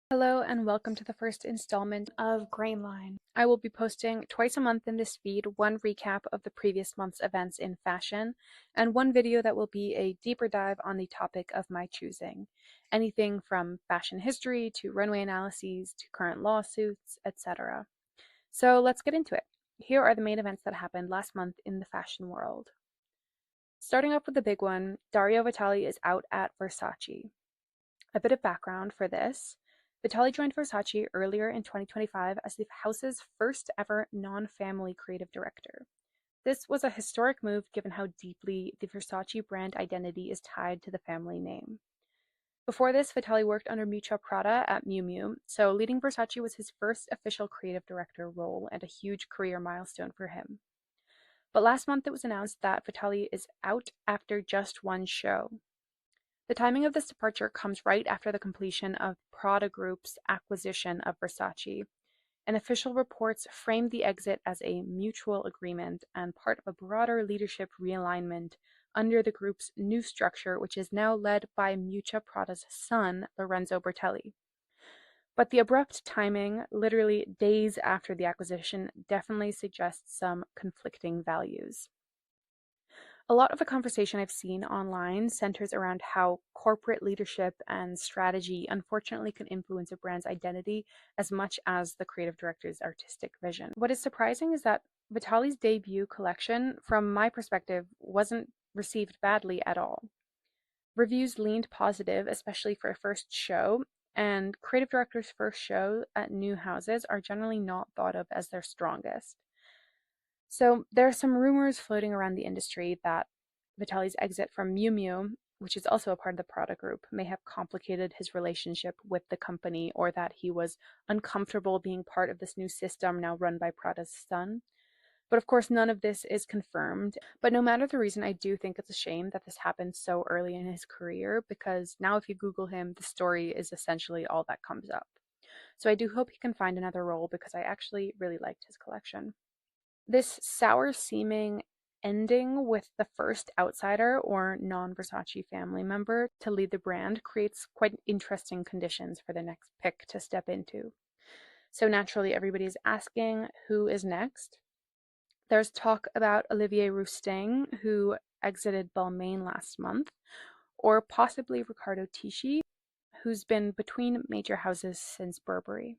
Hello and welcome to the first installment of Grainline. I will be posting twice a month in this feed one recap of the previous month's events in fashion, and one video that will be a deeper dive on the topic of my choosing. Anything from fashion history to runway analyses to current lawsuits, etc. So let's get into it. Here are the main events that happened last month in the fashion world. Starting off with the big one, Dario Vitale is out at Versace. A bit of background for this. Vitale joined Versace earlier in 2025 as the house's first ever non-family creative director. This was a historic move given how deeply the Versace brand identity is tied to the family name. Before this, Vitale worked under Miuccia Prada at Miu Miu, so leading Versace was his first official creative director role and a huge career milestone for him. But last month it was announced that Vitale is out after just one show. The timing of this departure comes right after the completion of Prada Group's acquisition of Versace, and official reports framed the exit as a mutual agreement and part of a broader leadership realignment under the group's new structure, which is now led by Miuccia Prada's son, Lorenzo Bertelli. But the abrupt timing, literally days after the acquisition, definitely suggests some conflicting values. A lot of the conversation I've seen online centers around how corporate leadership and strategy unfortunately can influence a brand's identity as much as the creative director's artistic vision. What is surprising is that Vitali's debut collection, from my perspective, wasn't received badly at all. Reviews leaned positive, especially for a first show, and creative directors' first show at new houses are generally not thought of as their strongest. So there are some rumors floating around the industry that Vitali's exit from Miu Miu, which is also a part of the Prada group, may have complicated his relationship with the company, or that he was uncomfortable being part of this new system now run by Prada's son. But of course, none of this is confirmed. But no matter the reason, I do think it's a shame that this happened so early in his career, because now if you Google him, the story is essentially all that comes up. So I do hope he can find another role, because I actually really liked his collection. This sour-seeming ending with the first outsider or non-Versace family member to lead the brand creates quite interesting conditions for the next pick to step into. So naturally, everybody's asking who is next. There's talk about Olivier Rousteing, who exited Balmain last month, or possibly Riccardo Tisci, who's been between major houses since Burberry.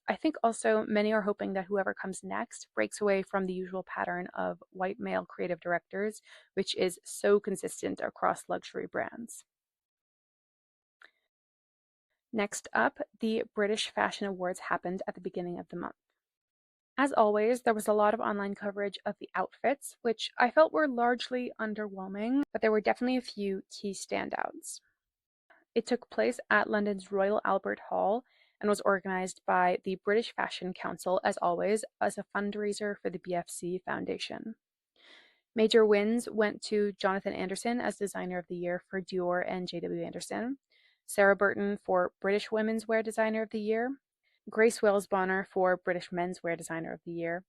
I think also many are hoping that whoever comes next breaks away from the usual pattern of white male creative directors, which is so consistent across luxury brands. Next up, the British Fashion Awards happened at the beginning of the month. As always, there was a lot of online coverage of the outfits, which I felt were largely underwhelming, but there were definitely a few key standouts. It took place at London's Royal Albert Hall and was organized by the British Fashion Council, as always, as a fundraiser for the BFC Foundation. Major wins went to Jonathan Anderson as Designer of the Year for Dior and JW Anderson, Sarah Burton for British Women's Wear Designer of the Year, Grace Wales-Bonner for British Menswear Designer of the Year,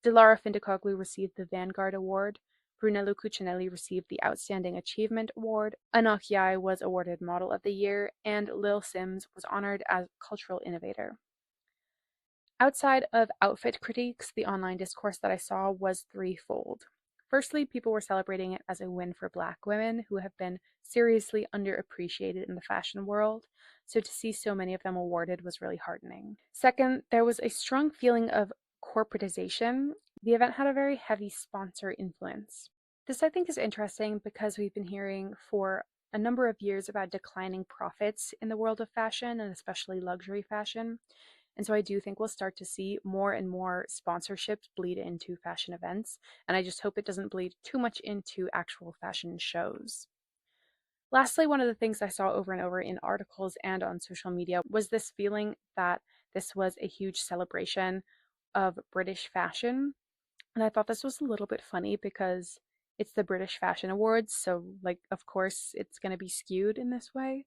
Dilara Findicoglu received the Vanguard Award, Brunello Cucinelli received the Outstanding Achievement Award, Anak Yai was awarded Model of the Year, and Lil Sims was honored as Cultural Innovator. Outside of outfit critiques, the online discourse that I saw was threefold. Firstly, people were celebrating it as a win for Black women who have been seriously underappreciated in the fashion world, so to see so many of them awarded was really heartening. Second, there was a strong feeling of corporatization. The event had a very heavy sponsor influence. This, I think, is interesting because we've been hearing for a number of years about declining profits in the world of fashion, and especially luxury fashion. And so I do think we'll start to see more and more sponsorships bleed into fashion events, and I just hope it doesn't bleed too much into actual fashion shows. Lastly, one of the things I saw over and over in articles and on social media was this feeling that this was a huge celebration of British fashion. And I thought this was a little bit funny because it's the British Fashion Awards, so like of course it's going to be skewed in this way.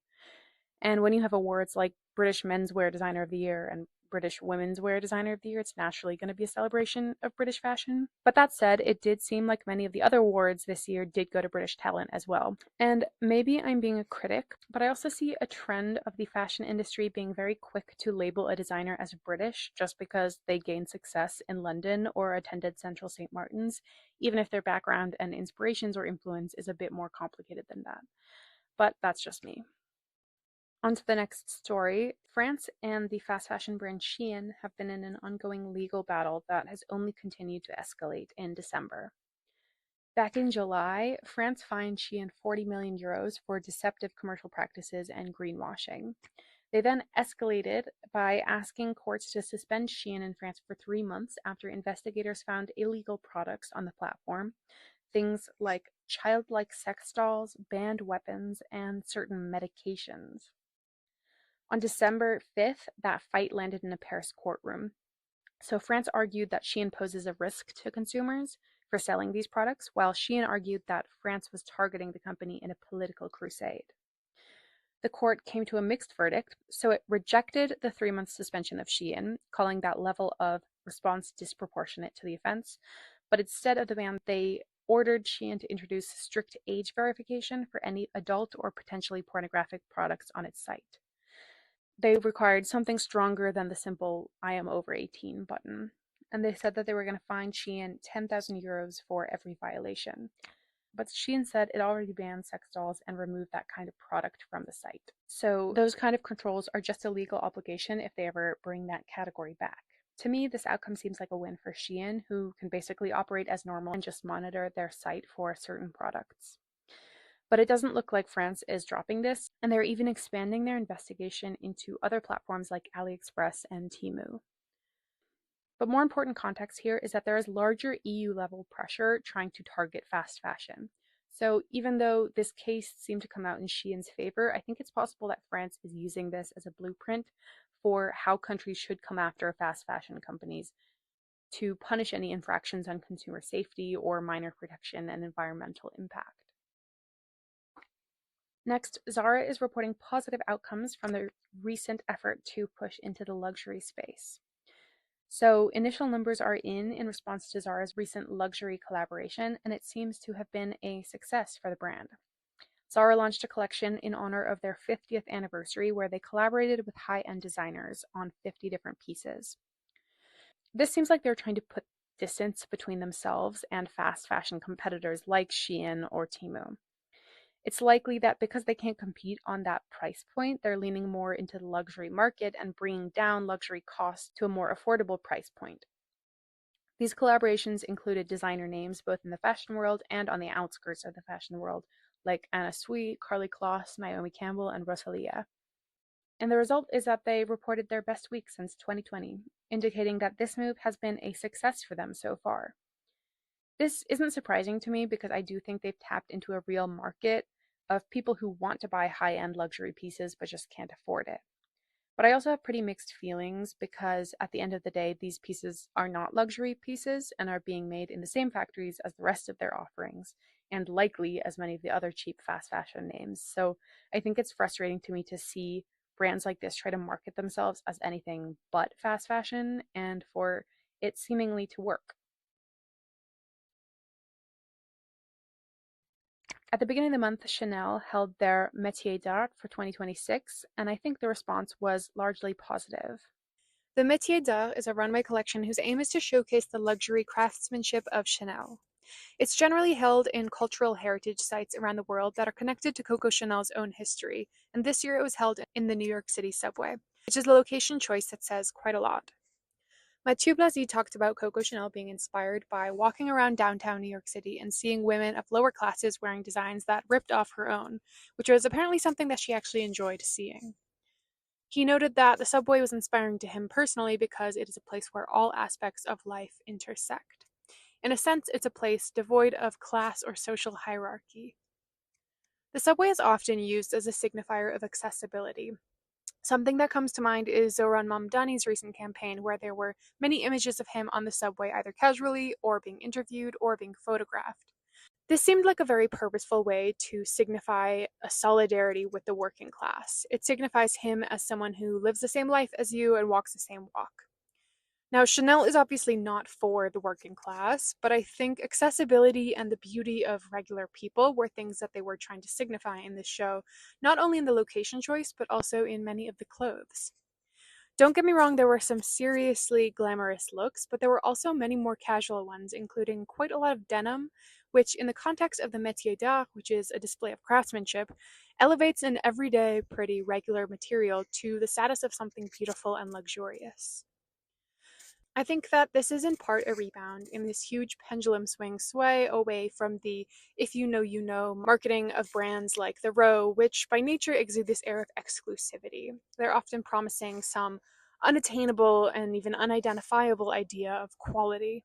And when you have awards like British Menswear Designer of the Year and British Women's Wear Designer of the Year. It's naturally going to be a celebration of British fashion. But that said, it did seem like many of the other awards this year did go to British talent as well. And maybe I'm being a critic, but I also see a trend of the fashion industry being very quick to label a designer as British just because they gained success in London or attended Central St. Martin's, even if their background and inspirations or influence is a bit more complicated than that. But that's just me. On to the next story. France and the fast fashion brand Shein have been in an ongoing legal battle that has only continued to escalate in December. Back in July, France fined Shein 40 million euros for deceptive commercial practices and greenwashing. They then escalated by asking courts to suspend Shein in France for 3 months after investigators found illegal products on the platform, things like childlike sex dolls, banned weapons, and certain medications. On December 5th, that fight landed in a Paris courtroom. So France argued that Shein poses a risk to consumers for selling these products, while Shein argued that France was targeting the company in a political crusade. The court came to a mixed verdict, so it rejected the 3-month suspension of Shein, calling that level of response disproportionate to the offense, but instead of the ban, they ordered Shein to introduce strict age verification for any adult or potentially pornographic products on its site. They required something stronger than the simple "I am over 18" button, and they said that they were going to fine Shein 10,000 euros for every violation. But Shein said it already banned sex dolls and removed that kind of product from the site. So those kind of controls are just a legal obligation if they ever bring that category back. To me, this outcome seems like a win for Shein, who can basically operate as normal and just monitor their site for certain products. But it doesn't look like France is dropping this, and they're even expanding their investigation into other platforms like AliExpress and Temu. But more important context here is that there is larger EU-level pressure trying to target fast fashion. So even though this case seemed to come out in Shein's favor, I think it's possible that France is using this as a blueprint for how countries should come after fast fashion companies to punish any infractions on consumer safety or minor protection and environmental impact. Next, Zara is reporting positive outcomes from their recent effort to push into the luxury space. So initial numbers are in response to Zara's recent luxury collaboration, and it seems to have been a success for the brand. Zara launched a collection in honor of their 50th anniversary where they collaborated with high-end designers on 50 different pieces. This seems like they're trying to put distance between themselves and fast fashion competitors like Shein or Temu. It's likely that because they can't compete on that price point, they're leaning more into the luxury market and bringing down luxury costs to a more affordable price point. These collaborations included designer names both in the fashion world and on the outskirts of the fashion world, like Anna Sui, Karlie Kloss, Naomi Campbell, and Rosalia. And the result is that they reported their best week since 2020, indicating that this move has been a success for them so far. This isn't surprising to me because I do think they've tapped into a real market of people who want to buy high-end luxury pieces but just can't afford it. But I also have pretty mixed feelings because at the end of the day, these pieces are not luxury pieces and are being made in the same factories as the rest of their offerings, and likely as many of the other cheap fast fashion names. So I think it's frustrating to me to see brands like this try to market themselves as anything but fast fashion and for it seemingly to work. At the beginning of the month, Chanel held their Métier d'Art for 2026, and I think the response was largely positive. The Métier d'Art is a runway collection whose aim is to showcase the luxury craftsmanship of Chanel. It's generally held in cultural heritage sites around the world that are connected to Coco Chanel's own history, and this year it was held in the New York City subway, which is a location choice that says quite a lot. Mathieu Blasi talked about Coco Chanel being inspired by walking around downtown New York City and seeing women of lower classes wearing designs that ripped off her own, which was apparently something that she actually enjoyed seeing. He noted that the subway was inspiring to him personally because it is a place where all aspects of life intersect. In a sense, it's a place devoid of class or social hierarchy. The subway is often used as a signifier of accessibility. Something that comes to mind is Zohran Mamdani's recent campaign, where there were many images of him on the subway either casually or being interviewed or being photographed. This seemed like a very purposeful way to signify a solidarity with the working class. It signifies him as someone who lives the same life as you and walks the same walk. Now, Chanel is obviously not for the working class, but I think accessibility and the beauty of regular people were things that they were trying to signify in this show, not only in the location choice, but also in many of the clothes. Don't get me wrong, there were some seriously glamorous looks, but there were also many more casual ones, including quite a lot of denim, which, in the context of the Métier d'Art, which is a display of craftsmanship, elevates an everyday, pretty, regular material to the status of something beautiful and luxurious. I think that this is in part a rebound in this huge pendulum sway away from the if you know you know marketing of brands like The Row, which by nature exude this air of exclusivity. They're often promising some unattainable and even unidentifiable idea of quality.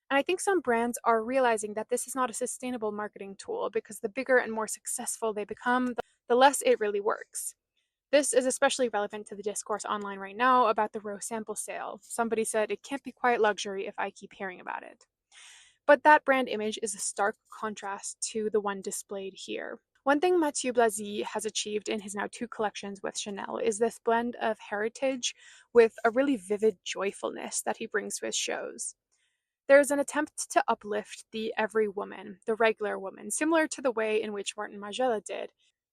And I think some brands are realizing that this is not a sustainable marketing tool because the bigger and more successful they become, the less it really works. This is especially relevant to the discourse online right now about the Row sample sale. Somebody said it can't be quiet luxury if I keep hearing about it. But that brand image is a stark contrast to the one displayed here. One thing Mathieu Blazy has achieved in his now two collections with Chanel is this blend of heritage with a really vivid joyfulness that he brings to his shows. There's an attempt to uplift the every woman, the regular woman, similar to the way in which Martin Margiela did.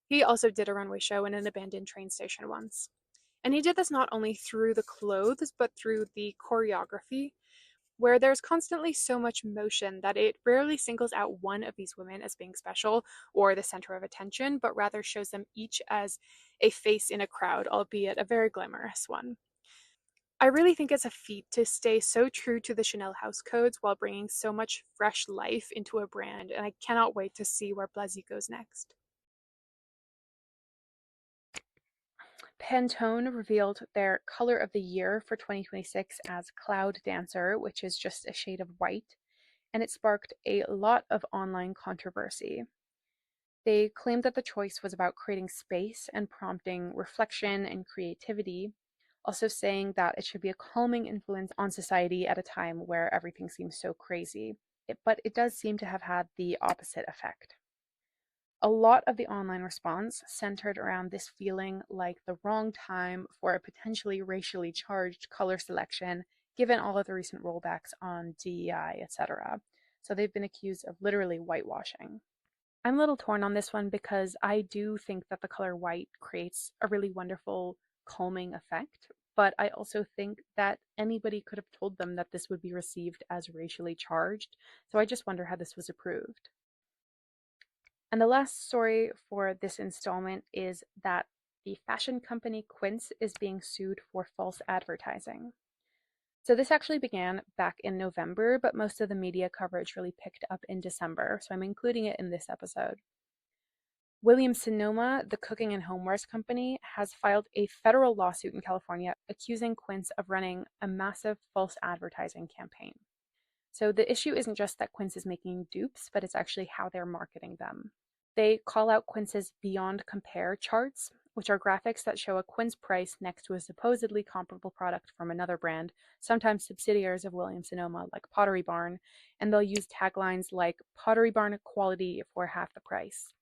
He also did a runway show in an abandoned train station once. And he did this not only through the clothes, but through the choreography, where there's constantly so much motion that it rarely singles out one of these women as being special or the center of attention, but rather shows them each as a face in a crowd, albeit a very glamorous one. I really think it's a feat to stay so true to the Chanel house codes while bringing so much fresh life into a brand, and I cannot wait to see where Blazy goes next. Pantone revealed their color of the year for 2026 as Cloud Dancer, which is just a shade of white, and it sparked a lot of online controversy. They claimed that the choice was about creating space and prompting reflection and creativity, also saying that it should be a calming influence on society at a time where everything seems so crazy. But it does seem to have had the opposite effect. A lot of the online response centered around this feeling like the wrong time for a potentially racially charged color selection, given all of the recent rollbacks on DEI, etc. So they've been accused of literally whitewashing. I'm a little torn on this one because I do think that the color white creates a really wonderful calming effect, but I also think that anybody could have told them that this would be received as racially charged, so I just wonder how this was approved. And the last story for this installment is that the fashion company Quince is being sued for false advertising. So this actually began back in November, but most of the media coverage really picked up in December, so I'm including it in this episode. Williams-Sonoma, the cooking and homewares company, has filed a federal lawsuit in California accusing Quince of running a massive false advertising campaign. So the issue isn't just that Quince is making dupes, but it's actually how they're marketing them. They call out Quince's Beyond Compare charts, which are graphics that show a Quince price next to a supposedly comparable product from another brand, sometimes subsidiaries of Williams-Sonoma like Pottery Barn, and they'll use taglines like Pottery Barn quality for half the price.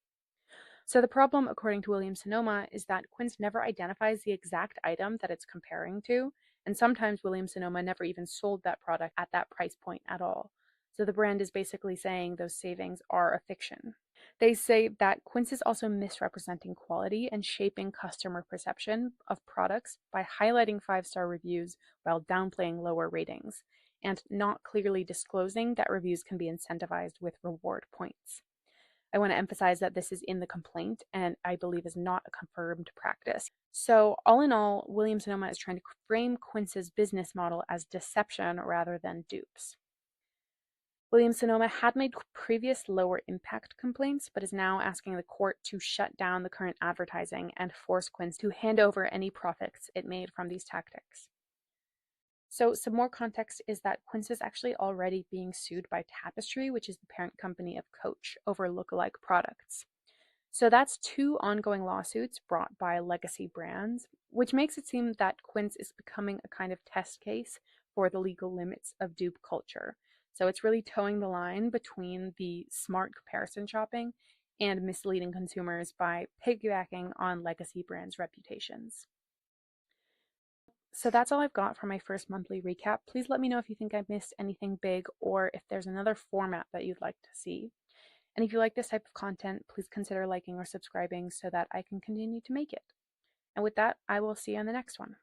So the problem, according to Williams-Sonoma, is that Quince never identifies the exact item that it's comparing to, and sometimes Williams-Sonoma never even sold that product at that price point at all. So the brand is basically saying those savings are a fiction. They say that Quince is also misrepresenting quality and shaping customer perception of products by highlighting five-star reviews while downplaying lower ratings, and not clearly disclosing that reviews can be incentivized with reward points. I want to emphasize that this is in the complaint and I believe is not a confirmed practice. So, all in all, Williams-Sonoma is trying to frame Quince's business model as deception rather than dupes. Williams-Sonoma had made previous lower impact complaints, but is now asking the court to shut down the current advertising and force Quince to hand over any profits it made from these tactics. So some more context is that Quince is actually already being sued by Tapestry, which is the parent company of Coach, over lookalike products. So that's two ongoing lawsuits brought by legacy brands, which makes it seem that Quince is becoming a kind of test case for the legal limits of dupe culture. So it's really towing the line between the smart comparison shopping and misleading consumers by piggybacking on legacy brands' reputations. So that's all I've got for my first monthly recap. Please let me know if you think I missed anything big or if there's another format that you'd like to see. And if you like this type of content, please consider liking or subscribing so that I can continue to make it. And with that, I will see you on the next one.